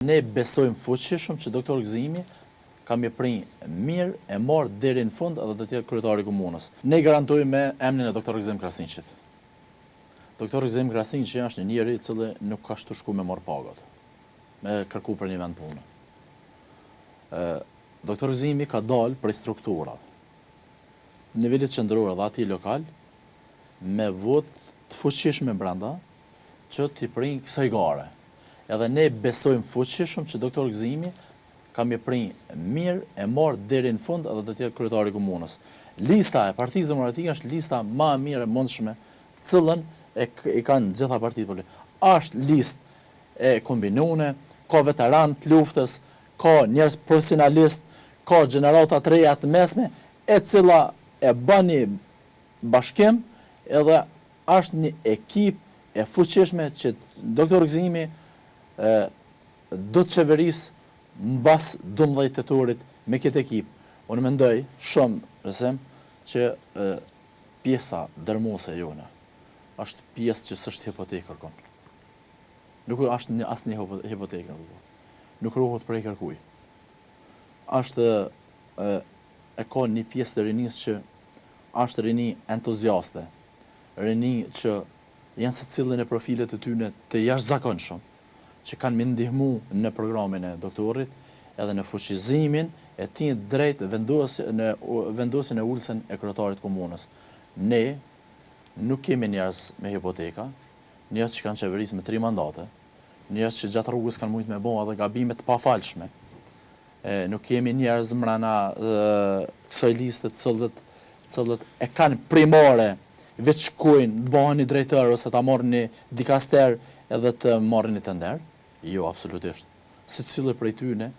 Ne besojmë fuqishëm që doktor Gëzimi ka mjeprin mirë e marrë deri në fund edhe do të jetë kryetari i komunës. Ne garantojmë me emrin e doktor Gëzim Krasinçit. Doktor Gëzim Krasinçi është një njeri i cili nuk ka shku me marrë pagat, me kërku për një vend punë. Doktor Gëzimi ka dalë prej strukturave, nivelit qendror dhe atij lokal, me votë të fuqishme brenda që t'i prin kësaj gare. Edhe ne besojmë fuqishëm që doktor Gëzimi ka mjeprin mirë e marrë deri në fund edhe do të jetë kryetari i komunës. Lista e Partisë Demokratike është lista më e mirë e mundshme, cilën e kanë gjitha partitë politike. Është listë e kombinuar, ka veteran të luftës, ka njerëz profesionalistë, ka gjenerata të reja të mesme, e cila e bën një bashkim edhe është një ekip e fuqishme që doktor Gëzimi do të qeverisë mbas 12 tetorit me këtë ekip. Unë mendoj shumë që pjesa dërmuese jone është pjesë që s'është hipotekë kërkon. Nuk është asnjë hipotekë. Nuk ruhet prej kërkuj. Është e ka një pjesë të rinisë që është rini entuziaste, rini që janë secilin e profilet të tyre të jashtëzakonshëm, që kanë me ndihmu në programin e doktorit edhe në fuqizimin e tij drejt vendosin e ulsen e kryetarit komunës. Ne nuk kemi njerëz me hipoteka, njerëz që kanë qeverisë me 3 mandate, njerëz që gjatë rrugës kanë mujtë me bo edhe gabime të pafalshme. Nuk kemi njerëz mrena kësaj liste cilët e kanë primare veç shkojnë të bëhen një drejtër ose ta marrin një dikaster edhe të marrin një tender. Jo, absolutisht. Secili prej tyre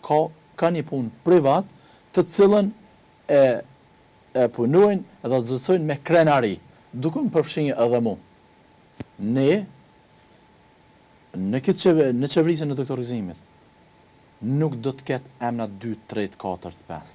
ka një punë privat të cilën e punojnë edhe zotësojnë me krenari, duke më përfshinj edhe mu. Ne në qeverisjen e doktor Gëzimit nuk do të ketë emra 2, 3, 4, 5.